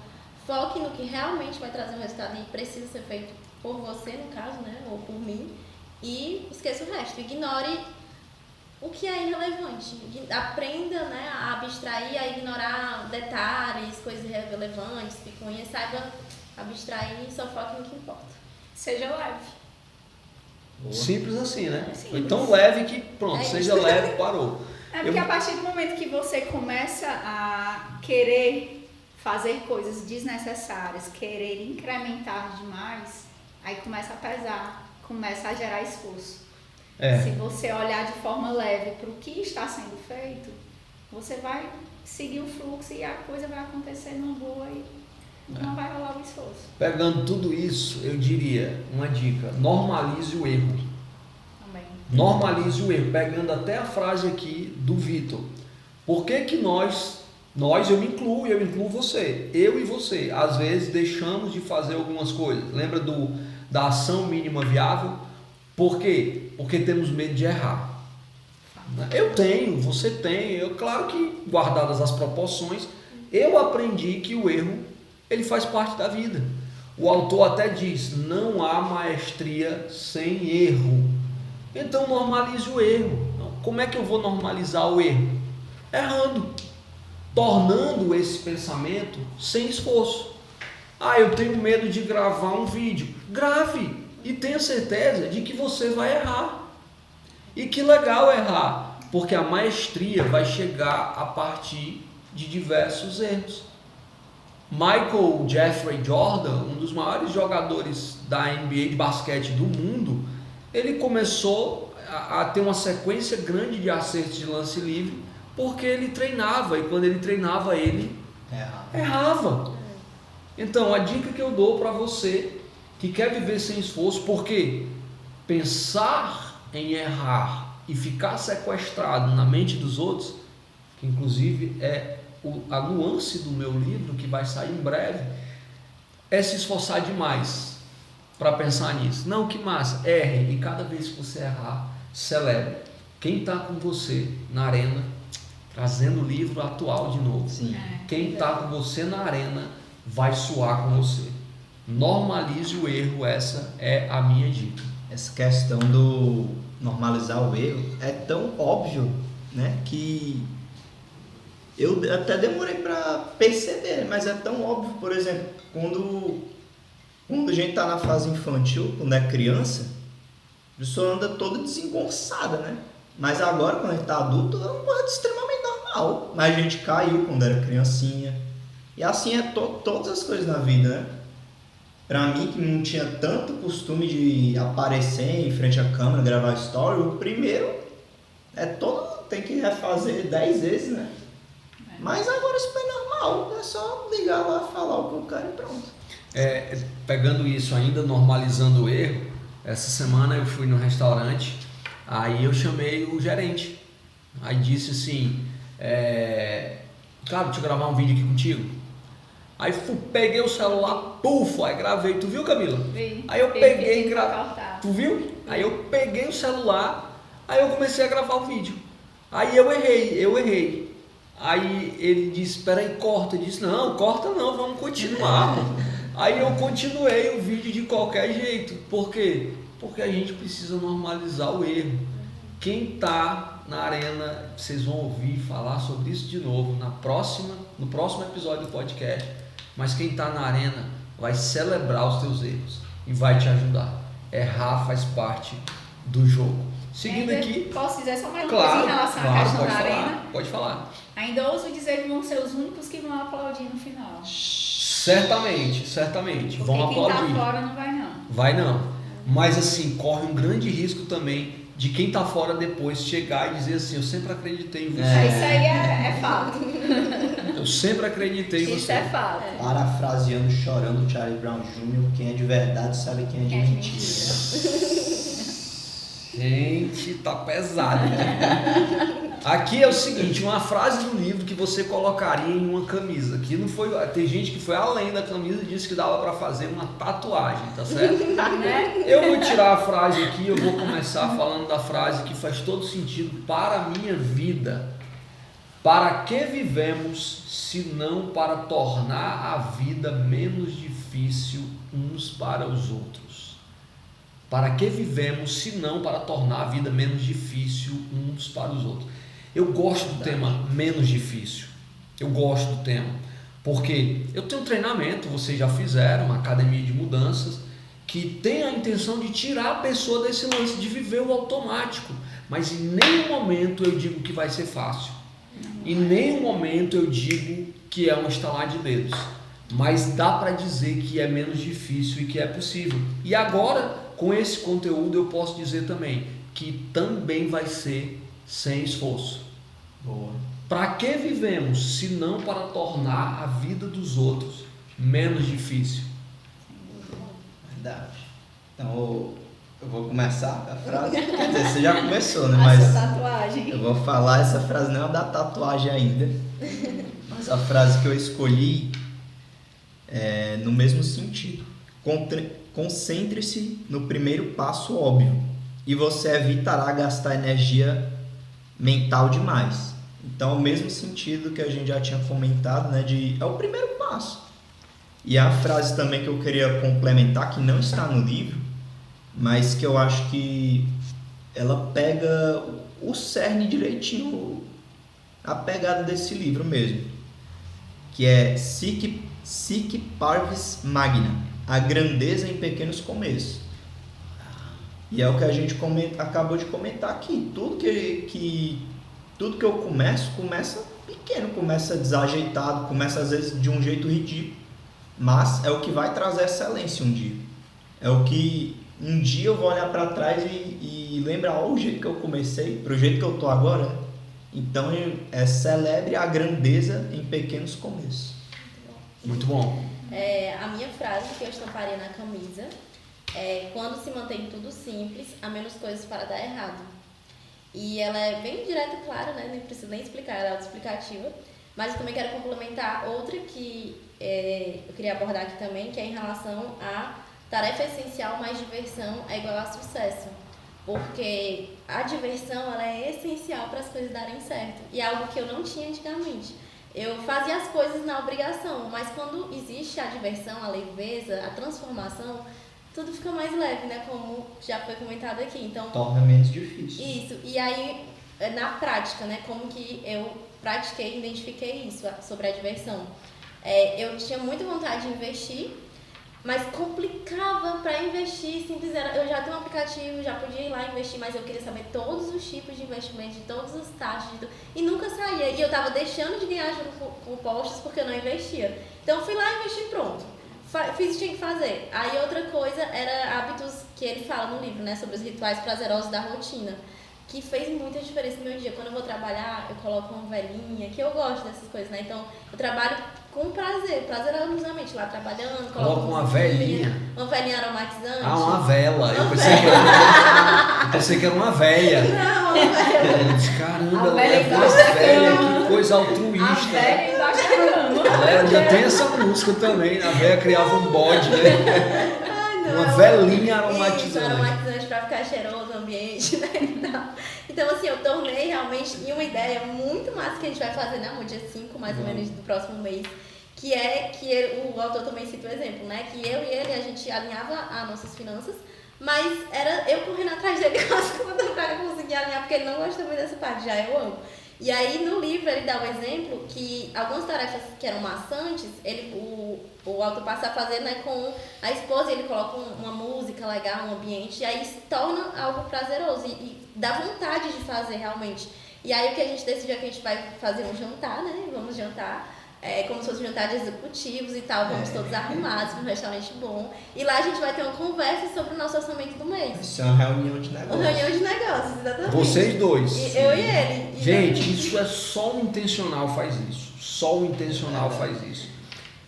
S3: foque no que realmente vai trazer um resultado e precisa ser feito por você, no caso, ou por mim, e esqueça o resto. Ignore o que é irrelevante. Aprenda a abstrair, a ignorar detalhes, coisas irrelevantes, picuinhas. Saiba abstrair e só foque no que importa.
S4: Seja leve.
S2: Boa.
S1: Simples assim, né?
S4: Simples.
S1: Foi tão leve que pronto, seja leve, parou.
S4: Porque a partir do momento que você começa a querer fazer coisas desnecessárias, querer incrementar demais, aí começa a pesar, começa a gerar esforço. Se você olhar de forma leve para o que está sendo feito, você vai seguir o fluxo e a coisa vai acontecer numa boa e não vai rolar o esforço.
S1: Pegando tudo isso, eu diria uma dica: normalize o erro.
S4: Também.
S1: Normalize o erro, pegando até a frase aqui do Vitor. Por que nós, eu me incluo você, eu e você, às vezes deixamos de fazer algumas coisas? Lembra da ação mínima viável? Por quê? Porque temos medo de errar. Eu tenho, você tem, claro que guardadas as proporções, eu aprendi que o erro, ele faz parte da vida. O autor até diz: não há maestria sem erro. Então normalize o erro. Como é que eu vou normalizar o erro? Errando. tornando esse pensamento sem esforço. Ah, eu tenho medo de gravar um vídeo. Grave e tenha certeza de que você vai errar. E que legal errar, porque a maestria vai chegar a partir de diversos erros. Michael Jeffrey Jordan, um dos maiores jogadores da NBA de basquete do mundo, ele começou a ter uma sequência grande de acertos de lance livre porque ele treinava, e quando ele treinava ele errava. Então a dica que eu dou para você que quer viver sem esforço, porque pensar em errar e ficar sequestrado na mente dos outros, que inclusive é a nuance do meu livro que vai sair em breve, é se esforçar demais para pensar nisso. Não, que massa, erre, e cada vez que você errar, celebre. Quem está com você na arena, trazendo o livro atual de novo,
S2: Sim.
S1: quem está com você na arena vai suar com você. Normalize o erro, essa é a minha dica.
S2: Essa questão do normalizar o erro é tão óbvio, né, que eu até demorei para perceber, mas é tão óbvio. Por exemplo, quando a gente está na fase infantil, quando é criança, a pessoa anda toda desengonçada, né? Mas agora, quando a gente está adulto, é uma coisa extremamente normal. Mas a gente caiu quando era criancinha. E assim é todas as coisas na vida, né? Pra mim, que não tinha tanto costume de aparecer em frente à câmera, gravar story, o primeiro tem que refazer 10 vezes, né? Mas agora isso foi normal, é só ligar lá, falar o que eu quero e pronto.
S1: Pegando isso ainda, normalizando o erro, essa semana eu fui no restaurante, aí eu chamei o gerente, aí disse assim, cara, deixa eu gravar um vídeo aqui contigo. Aí peguei o celular, aí gravei, tu viu, Camila?
S4: Vi.
S1: Aí eu peguei e gravei, tu viu? Aí eu peguei o celular, aí eu comecei a gravar o vídeo, aí eu errei. Aí ele disse, espera aí, corta. Eu disse, não, corta não, vamos continuar. Aí eu continuei o vídeo de qualquer jeito. Por quê? Porque a gente precisa normalizar o erro. Quem está na arena, vocês vão ouvir falar sobre isso de novo no próximo episódio do podcast. Mas quem está na arena vai celebrar os teus erros e vai te ajudar. Errar faz parte do jogo. Seguindo aqui...
S4: Posso dizer só mais uma coisa em relação à questão da arena?
S1: Pode falar.
S4: Ainda ouso dizer que vão ser os únicos que vão aplaudir no final.
S1: Certamente.
S4: Porque
S1: Vão aplaudir.
S4: quem tá fora não vai não.
S1: Vai não. Mas assim, corre um grande risco também de quem tá fora depois chegar e dizer assim, eu sempre acreditei em você.
S4: Isso aí é fato.
S1: Eu sempre acreditei em você.
S3: Isso é fato.
S2: Parafraseando, chorando Charlie Brown Jr., quem é de verdade sabe quem é de mentira.
S1: Gente, tá pesado, né? Aqui é o seguinte, uma frase do livro que você colocaria em uma camisa. Que não foi, tem gente que foi além da camisa e disse que dava para fazer uma tatuagem, tá certo? Eu vou tirar a frase aqui, eu vou começar falando da frase que faz todo sentido para a minha vida. Para que vivemos, se não para tornar a vida menos difícil uns para os outros? Para que vivemos, se não para tornar a vida menos difícil uns para os outros? Eu gosto do tema menos difícil. Eu gosto do tema. Porque eu tenho um treinamento, vocês já fizeram, uma academia de mudanças, que tem a intenção de tirar a pessoa desse lance de viver o automático. Mas em nenhum momento eu digo que vai ser fácil. Em nenhum momento eu digo que é um estalar de dedos. Mas dá para dizer que é menos difícil e que é possível. E agora, com esse conteúdo, eu posso dizer também que também vai ser sem esforço.
S2: Boa.
S1: Para que vivemos, se não para tornar a vida dos outros menos difícil?
S2: Verdade. Então, eu vou começar a frase. Quer dizer, você já começou, né?
S3: A
S2: Mas
S3: sua tatuagem.
S2: eu vou falar, essa frase não é da tatuagem ainda. Mas a frase que eu escolhi é no mesmo sentido. Concentre-se no primeiro passo óbvio e você evitará gastar energia mental demais. Então, o mesmo sentido que a gente já tinha comentado, né, é o primeiro passo. E a frase também que eu queria complementar, que não está no livro, mas que eu acho que ela pega o cerne direitinho, a pegada desse livro mesmo. que é Sic Parvis Magna, a grandeza em pequenos começos. E é o que a gente acabou de comentar aqui. Tudo que eu começa pequeno, começa desajeitado, começa às vezes de um jeito ridículo, mas é o que vai trazer excelência um dia. É o que um dia eu vou olhar para trás e lembrar o jeito que eu comecei, para o jeito que eu estou agora. Né? Então, celebre a grandeza em pequenos começos.
S1: Muito bom.
S3: A minha frase que eu estamparia na camisa é: quando se mantém tudo simples, há menos coisas para dar errado. E ela é bem direta e clara, né? Nem preciso nem explicar, ela é autoexplicativa. Mas eu também quero complementar outra que eu queria abordar aqui também, que é em relação a tarefa essencial mais diversão é igual a sucesso. Porque a diversão, ela é essencial para as coisas darem certo. E é algo que eu não tinha antigamente. Eu fazia as coisas na obrigação, mas quando existe a diversão, a leveza, a transformação, tudo fica mais leve, né? Como já foi comentado aqui. Então,
S2: torna menos difícil.
S3: Isso. E aí, na prática, né? Como que eu pratiquei e identifiquei isso sobre a diversão. Eu tinha muita vontade de investir, mas complicava para investir. Simples era, eu já tenho um aplicativo, já podia ir lá investir, mas eu queria saber todos os tipos de investimento, de todas as taxas, e nunca saía. E eu tava deixando de ganhar juros compostos porque eu não investia. Então, eu fui lá e investi, pronto. Fiz o que tinha que fazer. Aí outra coisa era hábitos que ele fala no livro, né? Sobre os rituais prazerosos da rotina, que fez muita diferença no meu dia. Quando eu vou trabalhar, eu coloco uma velhinha, que eu gosto dessas coisas, né? Então, eu trabalho com prazerosamente, lá trabalhando.
S1: Coloca uma velhinha.
S3: Uma velhinha aromatizante.
S1: Ah, uma vela. Eu pensei que era uma véia.
S3: Não, uma velha.
S1: Caramba,
S4: A
S1: ela
S4: velha
S1: é
S4: embaixo
S1: mais
S4: da
S1: velha,
S4: cama.
S1: que coisa
S4: A
S1: altruísta.
S4: velha embaixo da cama.
S1: Ainda tem essa música também. A velha criava um bode, né?
S3: Ai, não.
S1: Uma velhinha
S3: Isso,
S1: aromatizante.
S3: aromatizante pra ficar cheiroso o ambiente, né? Então, assim, eu tornei realmente em uma ideia muito massa que a gente vai fazer, né, amor? Dia 5, mais ou menos, do próximo mês. Que o autor também cita o exemplo, né? Que eu e ele, a gente alinhava as nossas finanças, mas era eu correndo atrás dele com as contas pra conseguir alinhar, porque ele não gosta muito dessa parte, já eu amo. E aí, no livro, ele dá o exemplo que algumas tarefas que eram maçantes, o autor passa a fazer, né, com a esposa, e ele coloca uma música legal, um ambiente, e aí se torna algo prazeroso e dá vontade de fazer realmente. E aí o que a gente decidiu é que a gente vai fazer um jantar, né? Vamos jantar. Como se fosse um jantar de executivos e tal, vamos todos arrumados para um restaurante bom. E lá a gente vai ter uma conversa sobre o nosso orçamento do mês.
S2: Isso é uma reunião de negócios.
S3: Uma reunião de negócios, exatamente.
S1: Vocês dois.
S3: Eu e ele.
S1: Gente, isso é só o intencional faz isso. Só o intencional faz isso.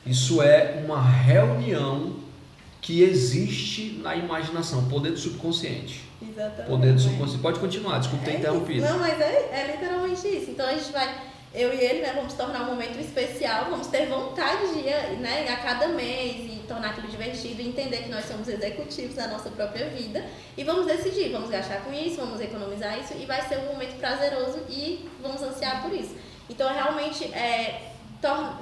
S1: Isso é uma reunião que existe na imaginação, poder do subconsciente.
S3: Exatamente.
S1: Poder do subconsciente. Pode continuar, desculpa ter interrompido.
S3: Não, mas é literalmente isso. Então a gente vai, eu e ele, né, vamos tornar um momento especial, vamos ter vontade de ir, né, a cada mês e tornar aquilo divertido e entender que nós somos executivos da nossa própria vida e vamos decidir, vamos gastar com isso, vamos economizar isso e vai ser um momento prazeroso e vamos ansiar por isso. Então realmente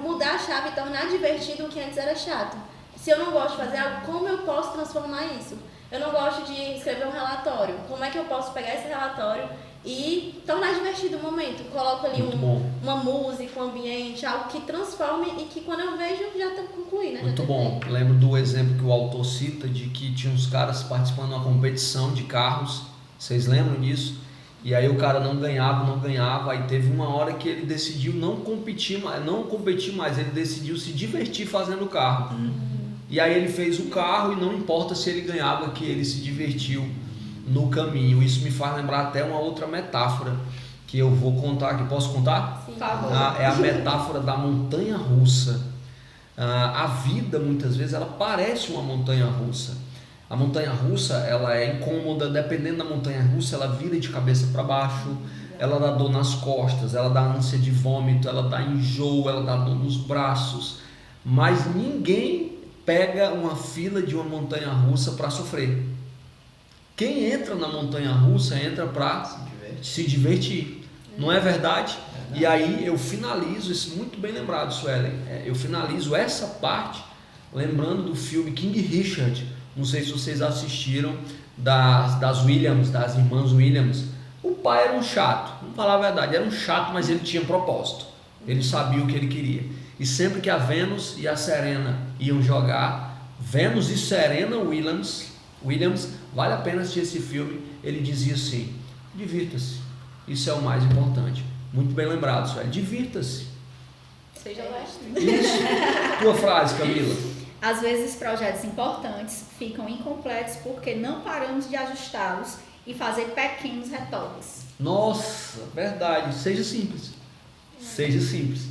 S3: mudar a chave e tornar divertido o que antes era chato. Se eu não gosto de fazer algo, como eu posso transformar isso? Eu não gosto de escrever um relatório. Como é que eu posso pegar esse relatório e tornar divertido o momento? Coloco ali uma música, um ambiente, algo que transforme e que quando eu vejo já concluí, né?
S1: Muito bom. Eu lembro do exemplo que o autor cita de que tinha uns caras participando de uma competição de carros. Vocês lembram disso? E aí o cara não ganhava, aí teve uma hora que ele decidiu não competir mais, ele decidiu se divertir fazendo o carro. E aí ele fez o carro e não importa se ele ganhava, que ele se divertiu no caminho. Isso me faz lembrar até uma outra metáfora que eu vou contar aqui. Posso contar?
S3: Sim.
S1: É a metáfora da montanha russa. A vida, muitas vezes, ela parece uma montanha russa. A montanha russa, ela é incômoda, dependendo da montanha russa, ela vira de cabeça para baixo, ela dá dor nas costas, ela dá ânsia de vômito, ela dá enjoo, ela dá dor nos braços. Mas ninguém pega uma fila de uma montanha russa para sofrer. Quem entra na montanha russa entra para se divertir. Não é verdade? E aí eu finalizo, isso muito bem lembrado, Suelen, eu finalizo essa parte lembrando do filme King Richard. Não sei se vocês assistiram, das Williams, das irmãs Williams. O pai era um chato, vamos falar a verdade, era um chato, mas ele tinha propósito. Ele sabia o que ele queria. E sempre que a Venus e a Serena iam jogar, Venus e Serena Williams, vale a pena assistir esse filme. Ele dizia assim: divirta-se, isso é o mais importante. Muito bem lembrado, Sueli, divirta-se.
S3: Seja honesto.
S1: Isso. Tua frase, Camila.
S4: Às vezes projetos importantes ficam incompletos porque não paramos de ajustá-los e fazer pequenos retoques.
S1: Nossa, verdade. Seja simples. Seja simples.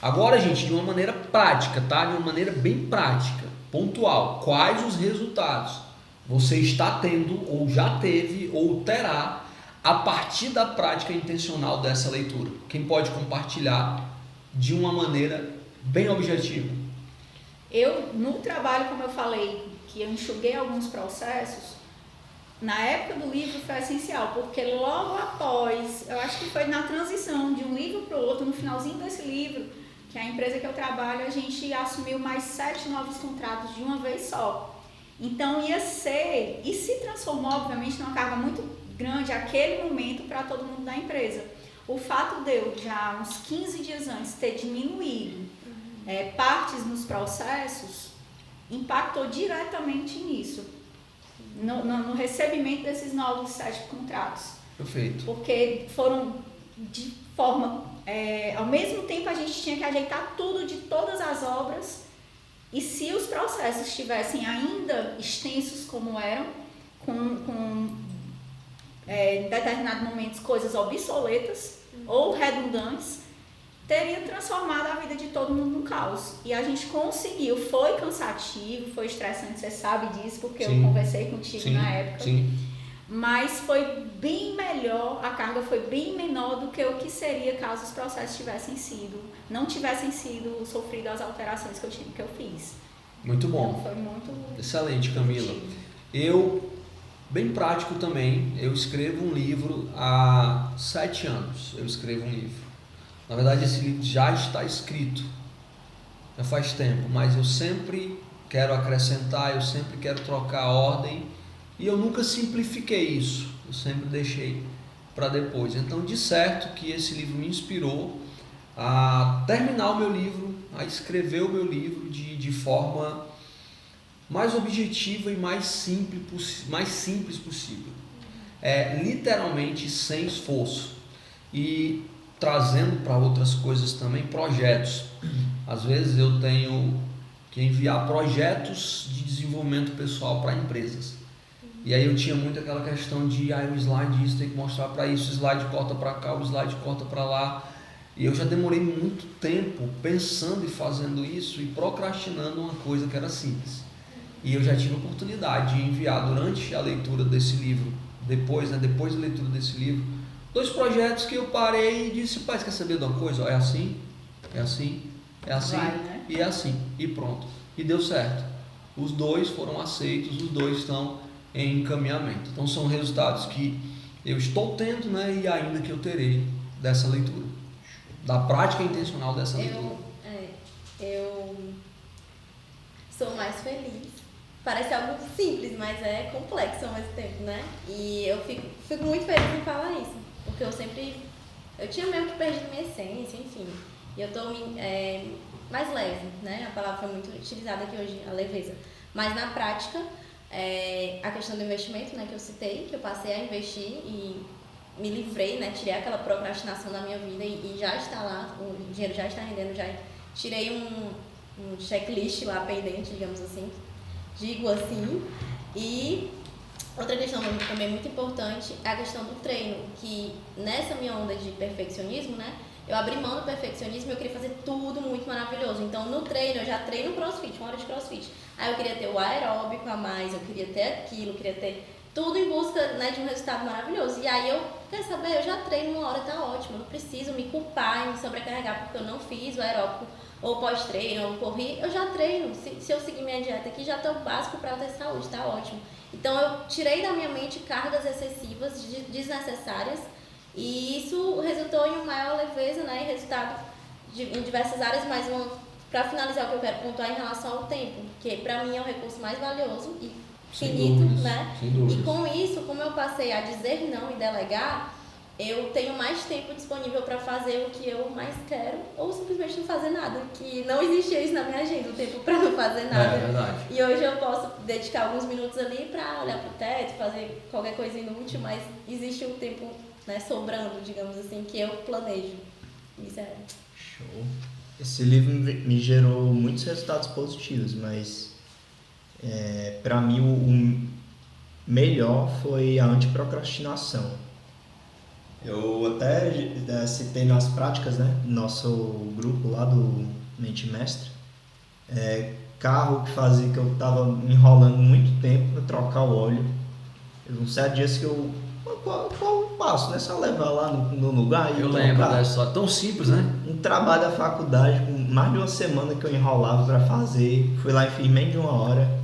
S1: Agora, gente, de uma maneira prática, tá? De uma maneira bem prática, pontual. Quais os resultados você está tendo, ou já teve, ou terá, a partir da prática intencional dessa leitura? Quem pode compartilhar de uma maneira bem objetiva?
S4: Eu, no trabalho, como eu falei, que eu enxuguei alguns processos, na época do livro foi essencial, porque logo após, eu acho que foi na transição de um livro para o outro, no finalzinho desse livro, que a empresa que eu trabalho, a gente assumiu mais 7 novos contratos de uma vez só. Então ia ser, e se transformou obviamente numa carga muito grande aquele momento para todo mundo da empresa. O fato de eu já uns 15 dias antes ter diminuído partes nos processos impactou diretamente nisso, no recebimento desses novos 7 contratos.
S1: Perfeito.
S4: Porque foram de forma, ao mesmo tempo a gente tinha que ajeitar tudo de todas as obras, e se os processos estivessem ainda extensos como eram, com em determinados momentos coisas obsoletas ou redundantes, teria transformado a vida de todo mundo num caos. E a gente conseguiu, foi cansativo, foi estressante, você sabe disso, porque eu conversei contigo na época. Sim. Mas foi bem melhor, a carga foi bem menor do que o que seria caso os processos não tivessem sido sofridas as alterações que eu fiz.
S1: Muito bom.
S4: Então foi muito
S1: excelente, Camila. Eu, bem prático também, eu escrevo um livro há 7 anos. Eu escrevo um livro. Na verdade, esse livro já está escrito, já faz tempo, mas eu sempre quero acrescentar, eu sempre quero trocar a ordem, e eu nunca simplifiquei isso, eu sempre deixei para depois. Então, de certo que esse livro me inspirou a terminar o meu livro, a escrever o meu livro de forma mais objetiva e mais simples possível. Literalmente sem esforço. E trazendo para outras coisas também, projetos. Às vezes eu tenho que enviar projetos de desenvolvimento pessoal para empresas. E aí eu tinha muito aquela questão de o slide isso, tem que mostrar para isso, o slide corta para cá, o slide corta para lá. E eu já demorei muito tempo pensando e fazendo isso e procrastinando uma coisa que era simples. E eu já tive a oportunidade de enviar durante a leitura desse livro, depois da leitura desse livro, 2 projetos que eu parei e disse: pai, quer saber de uma coisa? É assim, vai, né? E é assim, e pronto. E deu certo. Os 2 foram aceitos, os 2 estão em encaminhamento. Então são resultados que eu estou tendo, né, e ainda que eu terei dessa leitura, da prática intencional dessa leitura.
S3: Eu sou mais feliz. Parece algo simples, mas é complexo ao mesmo tempo, né? E eu fico muito feliz em falar isso, porque eu tinha mesmo que perdido minha essência, enfim. E eu estou mais leve, né? A palavra foi muito utilizada aqui hoje, a leveza. Mas na prática, a questão do investimento, né, que eu citei, que eu passei a investir e me livrei, né? Tirei aquela procrastinação da minha vida e já está lá, o dinheiro já está rendendo, já tirei um checklist lá pendente, digamos assim. Digo assim. E outra questão também muito importante é a questão do treino, que nessa minha onda de perfeccionismo, né, eu abri mão do perfeccionismo e eu queria fazer tudo muito maravilhoso. Então no treino, eu já treino crossfit, 1 hora de crossfit. Aí eu queria ter o aeróbico a mais, eu queria ter aquilo, eu queria ter tudo em busca, né, de um resultado maravilhoso. E aí quer saber, eu já treino 1 hora, tá ótimo, eu não preciso me culpar e me sobrecarregar porque eu não fiz o aeróbico ou pós-treino, ou corri, eu já treino. Se eu seguir minha dieta aqui, já estou básico para ter saúde, tá ótimo. Então eu tirei da minha mente cargas excessivas, desnecessárias, e isso resultou em uma maior leveza, né, e resultado em diversas áreas, mas para finalizar, o que eu quero pontuar em relação ao tempo, que para mim é o recurso mais valioso e finito, né? E com isso, como eu passei a dizer não e delegar, eu tenho mais tempo disponível para fazer o que eu mais quero, ou simplesmente não fazer nada, que não existia isso na minha agenda, o tempo para não fazer nada.
S1: É verdade.
S3: E hoje eu posso dedicar alguns minutos ali para olhar pro teto, fazer qualquer coisa inútil, mas existe um tempo, né, sobrando, digamos assim, que eu planejo. Isso é...
S2: Show. Esse livro me gerou muitos resultados positivos, mas para mim o melhor foi a antiprocrastinação. Eu até citei nas práticas, né, nosso grupo lá do Mente Mestre, carro que fazia que eu estava enrolando muito tempo para trocar o óleo. Teve uns 7 dias que qual o passo, né? Só levar lá no lugar e
S1: Eu
S2: trocar.
S1: lembro da história, tão simples, né?
S2: Um trabalho da faculdade, com mais de uma semana que eu enrolava para fazer, fui lá e fiz menos de 1 hora.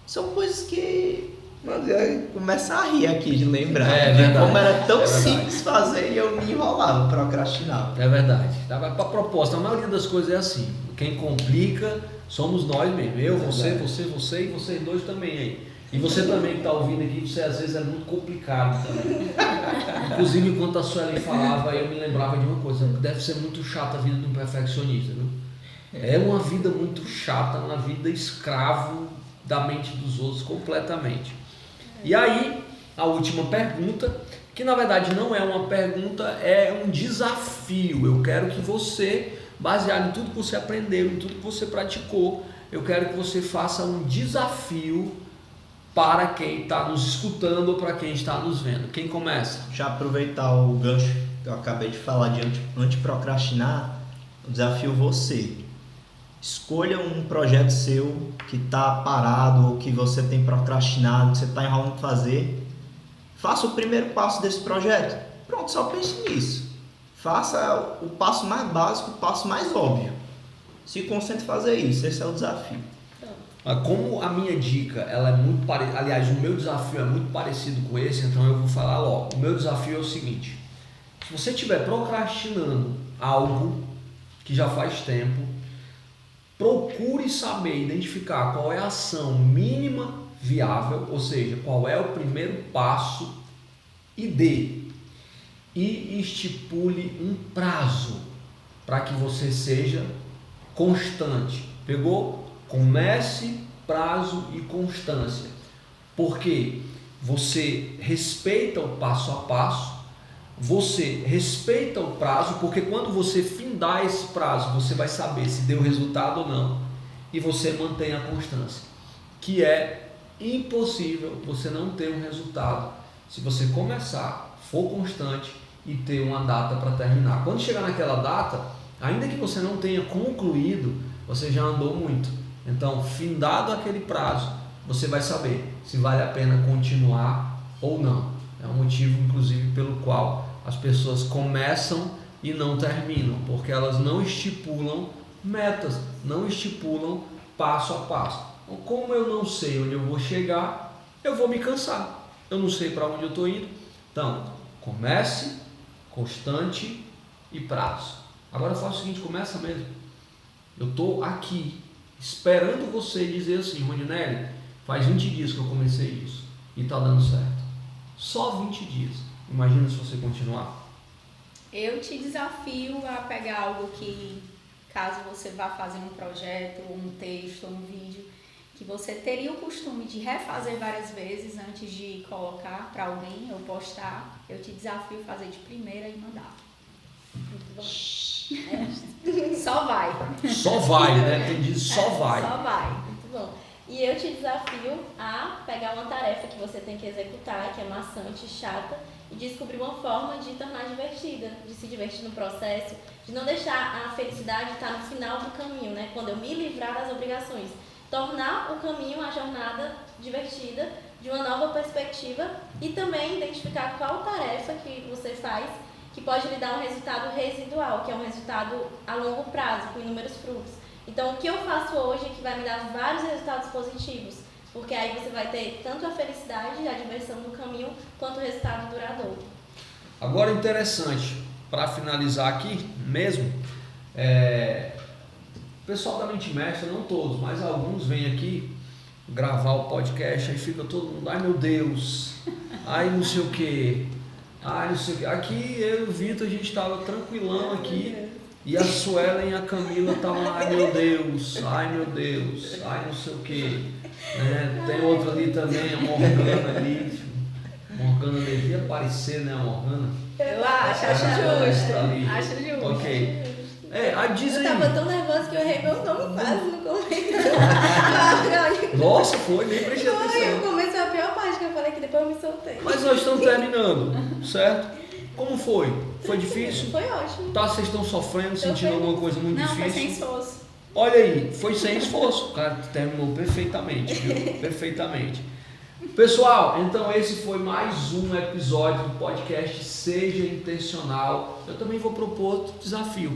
S2: São coisas que... Mano, eu começo a rir aqui de lembrar.
S1: Verdade.
S2: Como era tão simples fazer e eu me enrolava, procrastinava.
S1: É verdade. Para proposta, a maioria das coisas é assim. Quem complica somos nós mesmo. Eu, você e vocês dois também aí. E você também que está ouvindo aqui, você às vezes é muito complicado também. Inclusive, enquanto a Suelen falava, eu me lembrava de uma coisa. Deve ser muito chata a vida de um perfeccionista, viu? É uma vida muito chata, uma vida escravo da mente dos outros completamente. E aí, a última pergunta, que na verdade não é uma pergunta, é um desafio. Eu quero que você, baseado em tudo que você aprendeu, em tudo que você praticou, eu quero que você faça um desafio para quem está nos escutando ou para quem está nos vendo. Quem começa?
S2: Já aproveitar o gancho que eu acabei de falar de antiprocrastinar, eu desafio você. Escolha um projeto seu que está parado ou que você tem procrastinado, que você está enrolando para fazer. Faça o primeiro passo desse projeto. Pronto, só pense nisso. Faça o passo mais básico, o passo mais óbvio. Se concentre em fazer isso, esse é o desafio.
S1: Como a minha dica, ela é muito parecida, aliás, o meu desafio é muito parecido com esse, então eu vou falar logo. O meu desafio é o seguinte: se você estiver procrastinando algo que já faz tempo, procure saber identificar qual é a ação mínima viável, ou seja, qual é o primeiro passo e estipule um prazo para que você seja constante. Pegou? Comece, prazo e constância. Porque você respeita o passo a passo, você respeita o prazo, porque quando você findar esse prazo, você vai saber se deu resultado ou não, e você mantém a constância, que é impossível você não ter um resultado se você começar, for constante e ter uma data para terminar. Quando chegar naquela data, ainda que você não tenha concluído, você já andou muito. Então, findado aquele prazo, você vai saber se vale a pena continuar ou não. É um motivo, inclusive, pelo qual as pessoas começam e não terminam, porque elas não estipulam metas, não estipulam passo a passo. Então, como eu não sei onde eu vou chegar, eu vou me cansar. Eu não sei para onde eu estou indo. Então, comece, constante e prazo. Agora faça o seguinte, começa mesmo. Eu estou aqui, esperando você dizer assim: Rondinelli, faz 20 dias que eu comecei isso e está dando certo. Só 20 dias. Imagina se você continuar.
S4: Eu te desafio a pegar algo que, caso você vá fazer um projeto, ou um texto, ou um vídeo, que você teria o costume de refazer várias vezes antes de colocar para alguém ou postar. Eu te desafio a fazer de primeira e mandar.
S3: Muito bom.
S4: Só vai.
S1: Só vai, né? Tem diz só vai.
S4: Só vai.
S3: Muito bom. E eu te desafio a pegar uma tarefa que você tem que executar, que é maçante, chata, e descobrir uma forma de tornar divertida, de se divertir no processo, de não deixar a felicidade estar no final do caminho, né? Quando eu me livrar das obrigações. Tornar o caminho, a jornada divertida, de uma nova perspectiva, e também identificar qual tarefa que você faz que pode lhe dar um resultado residual, que é um resultado a longo prazo, com inúmeros frutos. Então, o que eu faço hoje é que vai me dar vários resultados positivos, porque aí você vai ter tanto a felicidade e a diversão no caminho, quanto o resultado duradouro.
S1: Agora, interessante, para finalizar aqui mesmo, o pessoal da Mente Mestre, não todos, mas alguns vêm aqui gravar o podcast, aí fica todo mundo: ai meu Deus, ai não sei o que, Ai, não sei o que. Aqui eu e o Vitor, a gente estava tranquilão aqui. E a Suelen e a Camila estavam, ai meu Deus, ai não sei o que. Tem outra ali também, a Morgana ali. Morgana devia aparecer, né, a Morgana?
S4: Eu acho justo.
S1: Ali.
S4: Acho justo.
S1: Ok. A diz aí.
S3: Eu tava tão nervosa que eu errei meu nome quase no começo.
S1: Nossa, foi, nem prestei
S3: O
S1: atenção.
S3: começo foi a pior parte que eu falei, que depois eu me soltei.
S1: Mas nós estamos terminando, certo? Como foi? Foi difícil?
S3: Foi ótimo.
S1: Tá, vocês estão sofrendo, sentindo alguma coisa muito
S4: Não, foi
S1: difícil?
S4: sem esforço.
S1: Olha aí, foi sem esforço. O cara terminou perfeitamente, viu? Perfeitamente. Pessoal, então esse foi mais um episódio do podcast Seja Intencional. Eu também vou propor outro desafio.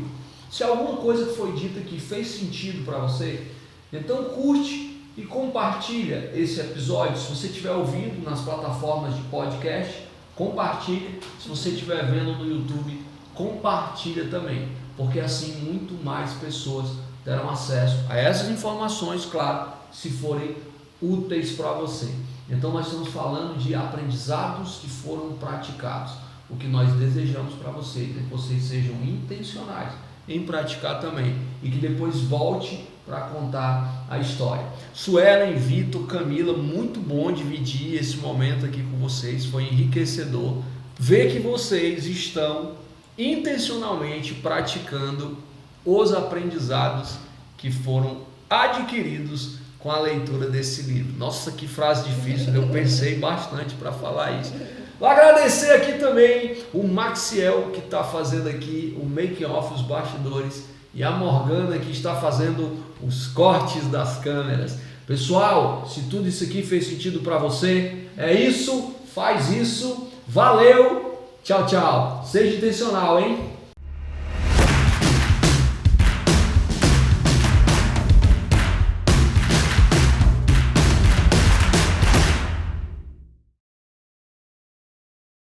S1: Se alguma coisa que foi dita aqui fez sentido para você, então curte e compartilha esse episódio. Se você estiver ouvindo nas plataformas de podcast, compartilha. Se você estiver vendo no YouTube, compartilha também, porque assim muito mais pessoas terão acesso a essas informações, claro, se forem úteis para você. Então nós estamos falando de aprendizados que foram praticados. O que nós desejamos para vocês é que vocês sejam intencionais em praticar também e que depois volte para contar a história. Suelen, Vitor, Camila, muito bom dividir esse momento aqui com vocês, foi enriquecedor ver que vocês estão intencionalmente praticando os aprendizados que foram adquiridos com a leitura desse livro. Nossa, que frase difícil, eu pensei bastante para falar isso. Vou agradecer aqui também o Maxiel, que está fazendo aqui o making off, os bastidores, e a Morgana, que está fazendo os cortes das câmeras. Pessoal, se tudo isso aqui fez sentido para você, é isso, faz isso, valeu, tchau, tchau. Seja intencional, hein?